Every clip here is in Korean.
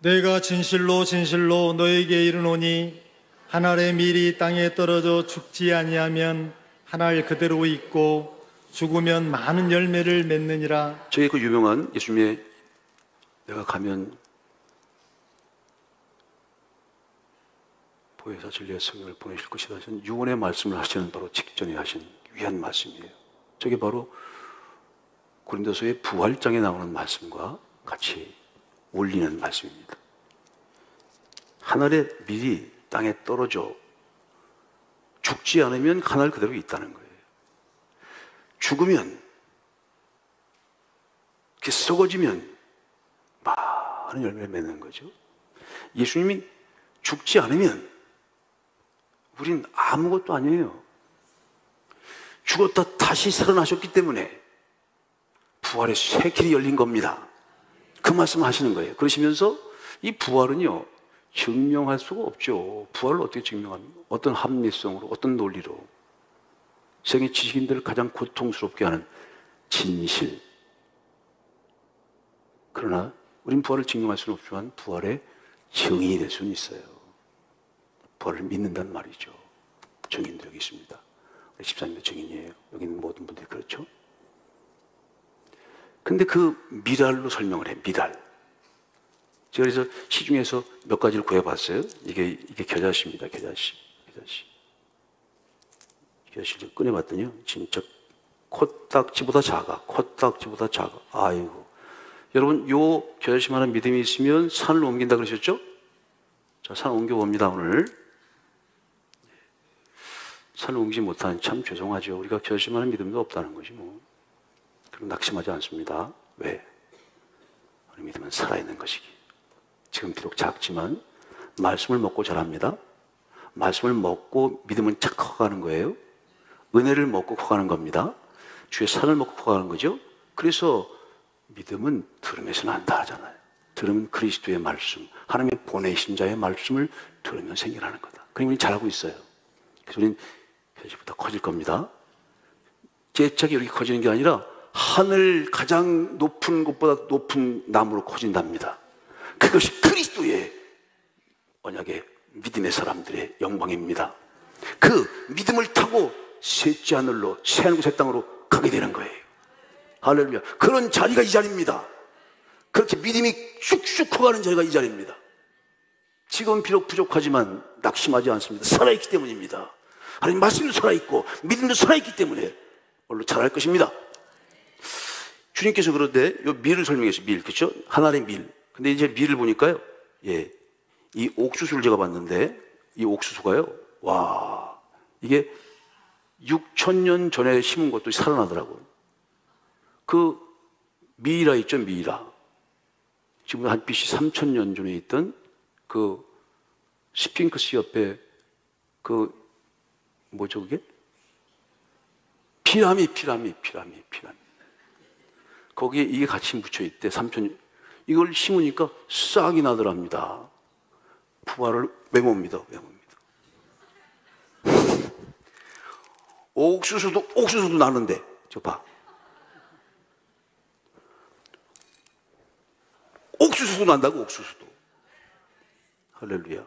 내가 진실로 진실로 너에게 이르노니 한 알의 밀이 땅에 떨어져 죽지 아니하면 한 알 그대로 있고 죽으면 많은 열매를 맺느니라. 저희 그 유명한 예수님의 내가 가면 보혜사 진리의 성령을 보내실 것이다 하신 유언의 말씀을 하시는 바로 직전에 하신 위한 말씀이에요. 저게 바로 고린도서의 부활장에 나오는 말씀과 같이 올리는 말씀입니다. 한 알의 밀이 땅에 떨어져 죽지 않으면 한 알 그대로 있다는 거예요. 죽으면, 이렇게 썩어지면 많은 열매를 맺는 거죠. 예수님이 죽지 않으면 우린 아무것도 아니에요. 죽었다 다시 살아나셨기 때문에 부활의 새 길이 열린 겁니다. 그 말씀을 하시는 거예요. 그러시면서 이 부활은요, 증명할 수가 없죠. 부활을 어떻게 증명합니까? 어떤 합리성으로, 어떤 논리로. 세계 지식인들을 가장 고통스럽게 하는 진실. 그러나 우린 부활을 증명할 수는 없지만 부활의 증인이 될 수는 있어요. 부활을 믿는다는 말이죠. 증인도 여기 있습니다. 우리 집사님도 증인이에요. 여기 있는 모든 분들이 그렇죠. 근데 그 미랄로 설명을 해. 미랄. 제가 그래서 시중에서 몇 가지를 구해봤어요. 이게 겨자씨입니다. 겨자씨. 겨자씨를 꺼내봤더니요, 진짜 코딱지보다 작아. 코딱지보다 작아. 아이고. 여러분, 요 겨자씨만한 믿음이 있으면 산을 옮긴다 그러셨죠? 자, 산 옮겨봅니다, 오늘. 산을 옮기지 못하는 참 죄송하죠. 우리가 겨자씨만한 믿음도 없다는 거지, 뭐. 그럼 낙심하지 않습니다. 왜? 우리 믿음은 살아있는 것이기. 지금 비록 작지만 말씀을 먹고 자랍니다. 말씀을 먹고 믿음은 착 커가는 거예요. 은혜를 먹고 커가는 겁니다. 주의 산을 먹고 커가는 거죠. 그래서 믿음은 들음에서 난다 하잖아요. 들으면 그리스도의 말씀, 하나님의 보내신 자의 말씀을 들으면 생겨나는 거다. 그러면 잘하고 있어요. 그래서 우리는 겨자씨보다 커질 겁니다. 제짝이 이렇게 커지는 게 아니라 하늘 가장 높은 곳보다 높은 나무로 커진답니다. 그것이 그리스도의 언약의 믿음의 사람들의 영광입니다. 그 믿음을 타고 셋째 하늘로, 새 하늘과 새 땅으로 가게 되는 거예요. 할렐루야. 그런 자리가 이 자리입니다. 그렇게 믿음이 쑥쑥 커가는 자리가 이 자리입니다. 지금 비록 부족하지만 낙심하지 않습니다. 살아있기 때문입니다. 하나님 말씀도 살아있고 믿음도 살아있기 때문에 오늘로 잘할 것입니다. 주님께서 그런데 요 밀을 설명했어요. 밀, 그렇죠? 하나의 밀. 근데 이제 밀을 보니까요, 예, 이 옥수수를 제가 봤는데 이 옥수수가요, 와, 이게 6,000년 전에 심은 것도 살아나더라고요. 그 미이라 있죠, 미이라. 지금 한 BC 3,000년 전에 있던 그 스핑크스 옆에 그 뭐죠 그게? 피라미드. 거기에 이게 같이 묻혀 있대. 3,000년. 이걸 심으니까 싹이 나더랍니다. 부활을 외모입니다. 옥수수도 나는데, 저 봐. 옥수수도 난다고, 옥수수도. 할렐루야.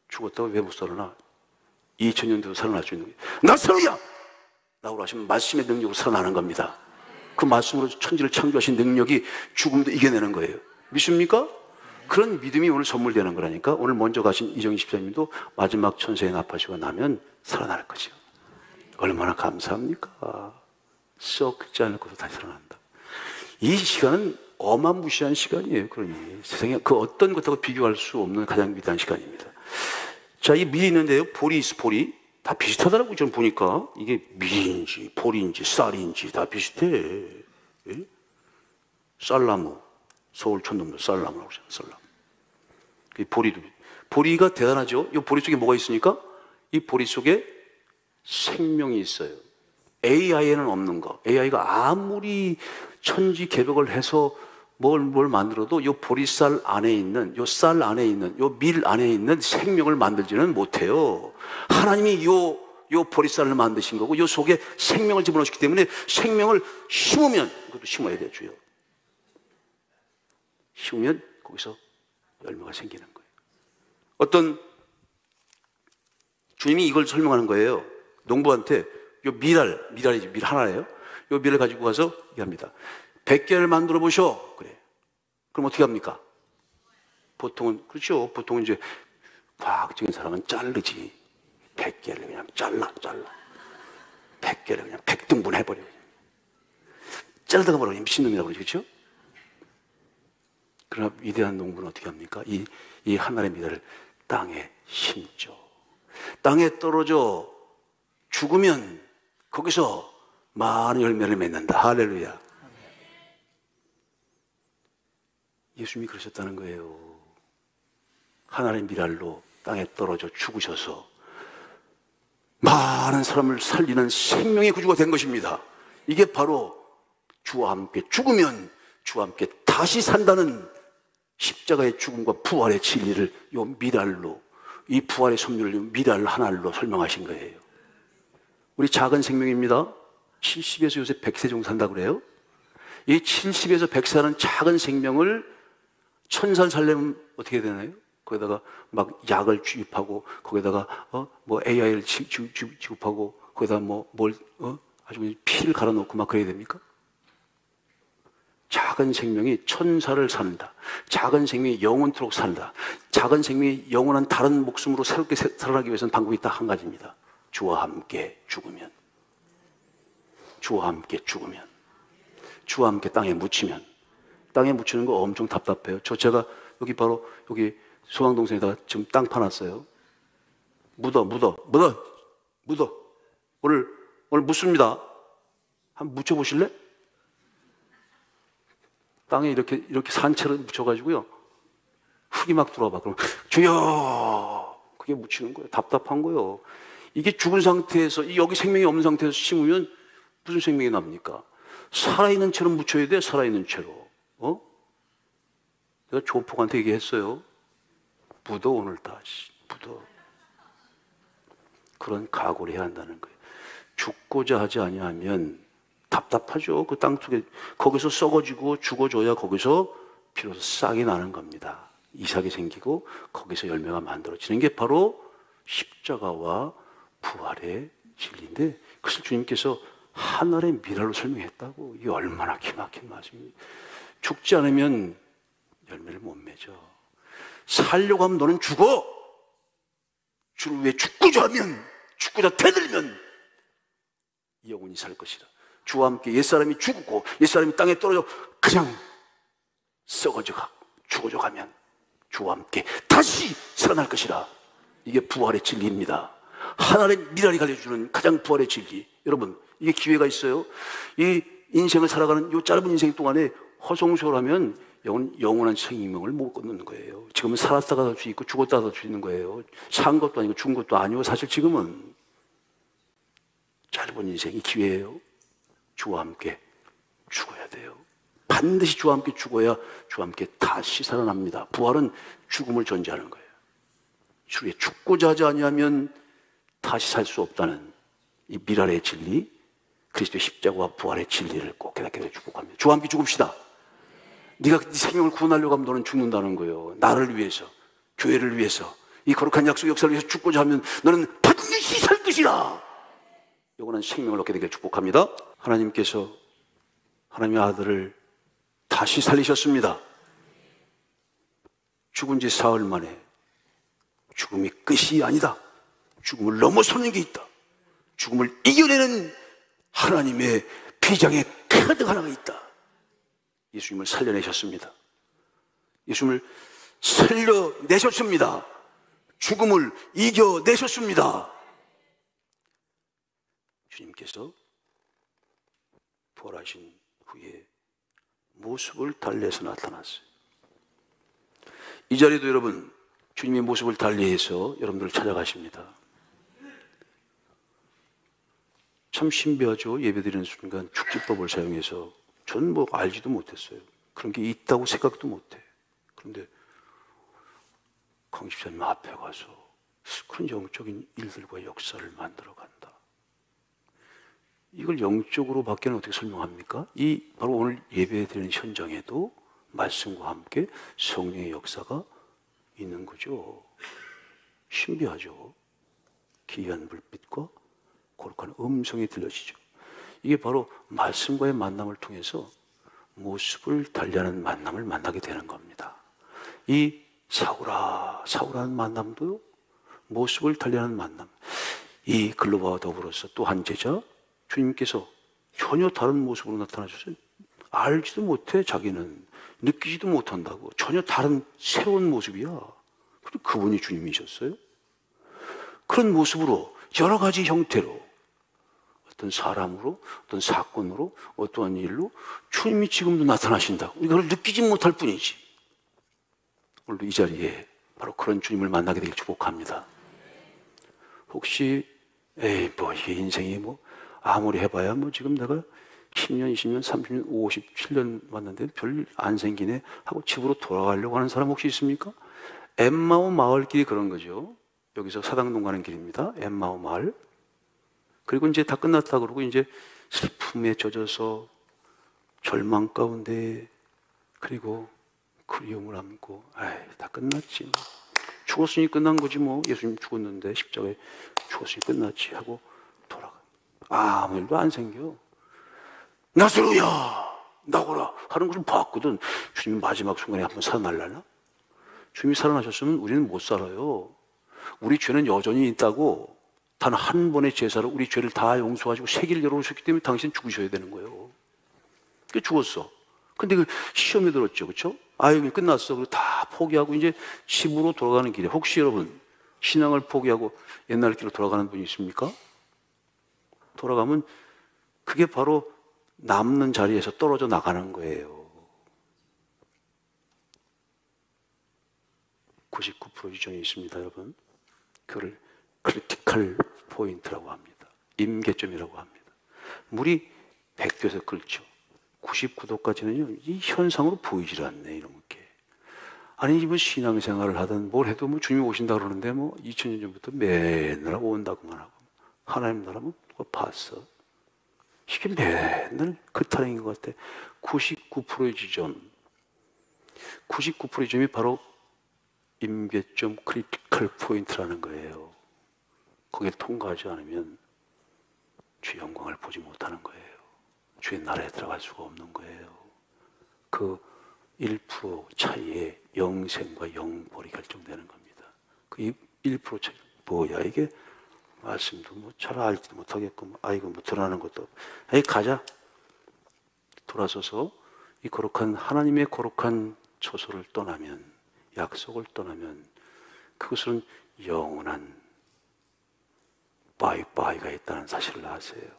죽었다고 왜 못 살아나? 2000년대도 살아날 수 있는 거예요. 나 살아야! 라고 하시면 말씀의 능력으로 살아나는 겁니다. 그 말씀으로 천지를 창조하신 능력이 죽음도 이겨내는 거예요. 믿습니까? 그런 믿음이 오늘 선물되는 거라니까. 오늘 먼저 가신 이정희 집사님도 마지막 천세에 납하시고 나면 살아날 거죠. 얼마나 감사합니까? 썩지 않을 것으로 다시 살아난다. 이 시간은 어마무시한 시간이에요. 그러니 세상에 그 어떤 것하고 비교할 수 없는 가장 위대한 시간입니다. 자, 이 밀이 있는데요, 볼이 다 비슷하더라고요. 저는 보니까 이게 밀인지 볼인지 쌀인지 다 비슷해. 예? 쌀나무, 서울 촌놈들 쌀나무라고 하잖아요. 쌀나무. 이 보리가 대단하죠. 이 보리 속에 뭐가 있으니까? 이 보리 속에 생명이 있어요. AI에는 없는 거. AI가 아무리 천지 개벽을 해서 뭘 만들어도 요 보리쌀 안에 있는, 요 쌀 안에 있는, 요 밀 안에 있는 생명을 만들지는 못해요. 하나님이 요 보리쌀을 만드신 거고, 요 속에 생명을 집어넣으셨기 때문에 생명을 심으면, 그것도 심어야 돼요, 주요. 심으면 거기서 열매가 생기는 거예요. 어떤 주님이 이걸 설명하는 거예요. 농부한테 요 밀알이지, 밀 하나예요. 요 밀을 가지고 가서 얘기합니다. 100개를 만들어 보셔. 그래. 그럼 어떻게 합니까? 보통은, 그렇죠. 보통은 이제 과학적인 사람은 자르지. 100개를 그냥 잘라. 100개를 그냥 100등분 해버려. 자르다가 뭐라고 미친놈이라고 그러죠. 그렇죠? 그러나 위대한 농부는 어떻게 합니까? 이 하나의 밀알을 땅에 심죠. 땅에 떨어져 죽으면 거기서 많은 열매를 맺는다. 할렐루야. 예수님이 그러셨다는 거예요. 하나의 밀알로 땅에 떨어져 죽으셔서 많은 사람을 살리는 생명의 구주가 된 것입니다. 이게 바로 주와 함께 죽으면 주와 함께 다시 산다는 십자가의 죽음과 부활의 진리를 이 밀알로, 이 부활의 섭리를 밀알 하나로 설명하신 거예요. 우리 작은 생명입니다. 70에서 요새 100세 정도 산다고 그래요. 이 70에서 100세라는 작은 생명을 1000살 살려면 어떻게 되나요? 거기다가 막 약을 주입하고, 거기다가 뭐 AI를 지급하고, 거기다가 아주 피를 갈아놓고 막 그래야 됩니까? 작은 생명이 1000살을 산다. 작은 생명이 영원토록 산다. 작은 생명이 영원한 다른 목숨으로 새롭게 살아가기 위해서는 방법이 딱 한 가지입니다. 주와 함께 죽으면. 주와 함께 죽으면. 주와 함께 땅에 묻히면. 땅에 묻히는 거 엄청 답답해요. 제가 여기 바로 여기 소방동선에다가 지금 땅 파놨어요. 묻어. 오늘 묻습니다. 한번 묻혀보실래? 땅에 이렇게 산채로 묻혀가지고요. 흙이 막 들어와봐. 그럼 주여! 그게 묻히는 거예요. 답답한 거예요. 이게 죽은 상태에서, 여기 생명이 없는 상태에서 심으면 무슨 생명이 납니까? 살아있는 채로 묻혀야 돼, 살아있는 채로. 내가 조폭한테 얘기했어요. 묻어, 오늘 다시. 묻어. 그런 각오를 해야 한다는 거예요. 죽고자 하지 아니하면 답답하죠. 그 땅 속에, 거기서 썩어지고 죽어줘야 거기서 비로소 싹이 나는 겁니다. 이삭이 생기고 거기서 열매가 만들어지는 게 바로 십자가와 부활의 진리인데, 그것을 주님께서 하늘의 미랄로 설명했다고. 이게 얼마나 기막힌 말씀입니다. 죽지 않으면 열매를 못 맺어. 살려고 하면 너는 죽어. 주를 위해 죽고자 하면, 죽고자 대들면 영원히 살 것이라. 주와 함께 옛사람이 죽고 옛사람이 땅에 떨어져 그냥 썩어져 가고 죽어져 가면 주와 함께 다시 살아날 것이라. 이게 부활의 진리입니다. 하나의 미랄이 가르쳐주는 가장 부활의 진리. 여러분, 이게 기회가 있어요. 이 인생을 살아가는 이 짧은 인생 동안에 허송세월하면 영원한 생명을 못 얻는 거예요. 지금은 살았다가 살 수 있고 죽었다가 살 수 있는 거예요. 산 것도 아니고 죽은 것도 아니고, 사실 지금은 짧은 인생이 기회예요. 주와 함께 죽어야 돼요. 반드시 주와 함께 죽어야 주와 함께 다시 살아납니다. 부활은 죽음을 전제하는 거예요. 주에 죽고자 하지 아니하면 다시 살 수 없다는 이 미랄의 진리, 그리스도의 십자가와 부활의 진리를 꼭 깨닫게 되어 축복합니다. 주와 함께 죽읍시다. 네가 네 생명을 구원하려고 하면 너는 죽는다는 거예요. 나를 위해서, 교회를 위해서, 이 거룩한 약속 역사를 위해서 죽고자 하면 너는 반드시 살 것이라. 영원한 생명을 얻게 되길 축복합니다. 하나님께서 하나님의 아들을 다시 살리셨습니다. 죽은 지 사흘 만에 죽음이 끝이 아니다. 죽음을 넘어서는 게 있다. 죽음을 이겨내는 하나님의 비장의 카드 하나가 있다. 예수님을 살려내셨습니다. 예수님을 살려내셨습니다. 죽음을 이겨내셨습니다. 주님께서 부활하신 후에 모습을 달리해서 나타났어요. 이 자리도 여러분, 주님의 모습을 달리해서 여러분들을 찾아가십니다. 참 신비하죠. 예배드리는 순간 축지법을 사용해서 저는 뭐 알지도 못했어요. 그런 게 있다고 생각도 못해. 그런데 강 집사님 앞에 가서 그런 영적인 일들과 역사를 만들어 간다. 이걸 영적으로 밖에는 어떻게 설명합니까? 이 바로 오늘 예배드리는 현장에도 말씀과 함께 성령의 역사가 있는 거죠. 신비하죠. 기이한 불빛과 거룩한 음성이 들려지죠. 이게 바로 말씀과의 만남을 통해서 모습을 달리하는 만남을 만나게 되는 겁니다. 이 사울아는 만남도 모습을 달리하는 만남. 이 글로바와 더불어서 또 한 제자, 주님께서 전혀 다른 모습으로 나타나셔서 알지도 못해, 자기는 느끼지도 못한다고. 전혀 다른 새로운 모습이야. 그리고 그분이 주님이셨어요. 그런 모습으로 여러 가지 형태로, 어떤 사람으로, 어떤 사건으로, 어떠한 일로 주님이 지금도 나타나신다고. 이걸 느끼지 못할 뿐이지. 오늘도 이 자리에 바로 그런 주님을 만나게 되길 축복합니다. 혹시 이게 인생이 아무리 해봐야 지금 내가 10년, 20년, 30년, 57년 왔는데 별 안 생기네 하고 집으로 돌아가려고 하는 사람 혹시 있습니까? 엠마오 마을길이 그런 거죠. 여기서 사당동 가는 길입니다. 엠마오 마을. 그리고 이제 다 끝났다 그러고 이제 슬픔에 젖어서 절망 가운데, 그리고 그리움을 안고 다 끝났지. 죽었으니 끝난 거지 뭐. 예수님 죽었는데 십자가에 죽었으니 끝났지 하고 돌아가. 아무 일도 안 생겨. 나사로야 나오라 하는 것을 봤거든. 주님이 마지막 순간에 한번 살아날라나? 주님이 살아나셨으면 우리는 못 살아요. 우리 죄는 여전히 있다고. 단 한 번의 제사로 우리 죄를 다 용서하시고 세계를 열어오셨기 때문에 당신 죽으셔야 되는 거예요. 그게 죽었어. 근데 그 시험에 들었죠, 그렇죠? 아유, 끝났어. 그리고 다 포기하고 이제 집으로 돌아가는 길에, 혹시 여러분 신앙을 포기하고 옛날 길로 돌아가는 분이 있습니까? 돌아가면 그게 바로 남는 자리에서 떨어져 나가는 거예요. 99% 지점이 있습니다, 여러분. 그걸 크리티컬 포인트라고 합니다. 임계점이라고 합니다. 물이 100도에서 끓죠. 99도까지는요, 이 현상으로 보이질 않네, 이런 게. 아니, 신앙생활을 하든 뭘 해도 주님이 오신다 그러는데 2000년 전부터 맨날 온다고만 하고. 하나님 나라면 누가 봤어? 이게 맨날 그 타령인 것 같아. 99%의 지점. 99%의 지점이 바로 임계점 크리티컬 포인트라는 거예요. 거기에 통과하지 않으면 주의 영광을 보지 못하는 거예요. 주의 나라에 들어갈 수가 없는 거예요. 그 1% 차이에 영생과 영벌이 결정되는 겁니다. 그 1% 차이, 뭐야 이게? 말씀도 잘 알지도 못하겠고, 이거 드러나는 것도. 가자. 돌아서서 이 거룩한, 하나님의 거룩한 처소를 떠나면, 약속을 떠나면, 그것은 영원한 빠이빠이가 있다는 사실을 아세요.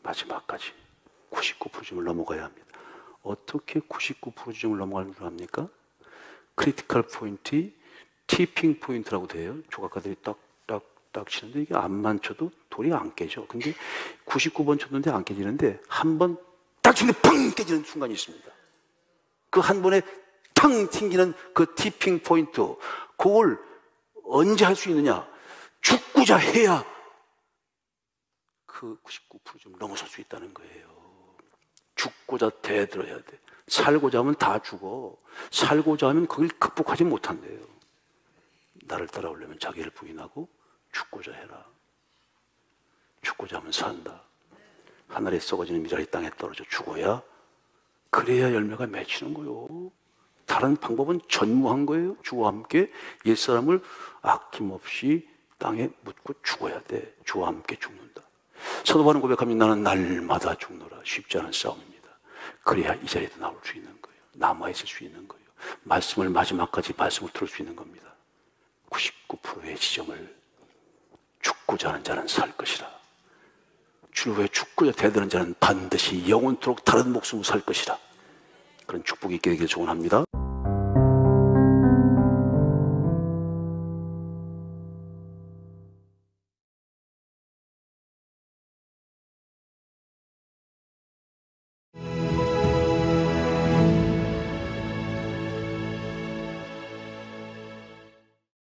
마지막까지 99% 지점을 넘어가야 합니다. 어떻게 99% 지점을 넘어가는 줄 압니까? 크리티컬 포인트, 티핑 포인트라고 돼요. 조각가들이 딱 치는데 이게 안만 쳐도 돌이 안 깨져. 근데 99번 쳤는데 안 깨지는데 한 번 딱 치는데 팡 깨지는 순간이 있습니다. 그 한 번에 탕 튕기는 그 티핑 포인트, 그걸 언제 할 수 있느냐? 죽고자 해야 그 99% 좀 넘어설 수 있다는 거예요. 죽고자 대들어야 돼. 살고자 하면 다 죽어. 살고자 하면 그걸 극복하지 못한대요. 나를 따라오려면 자기를 부인하고 죽고자 해라. 죽고자 하면 산다. 하늘에 썩어지는 미랄이 땅에 떨어져 죽어야, 그래야 열매가 맺히는 거요. 다른 방법은 전무한 거예요. 주와 함께 옛사람을 아낌없이 땅에 묻고 죽어야 돼. 주와 함께 죽는다. 사도 바울은 고백합니다. 나는 날마다 죽노라. 쉽지 않은 싸움입니다. 그래야 이 자리에도 나올 수 있는 거예요. 남아있을 수 있는 거예요. 말씀을 마지막까지 말씀을 들을 수 있는 겁니다. 99%의 지점을 죽고자 하는 자는 살 것이라. 주를 위해 죽고자 대드는 자는 반드시 영원토록 다른 목숨으로 살 것이라. 그런 축복이 있게 되기를 축원합니다.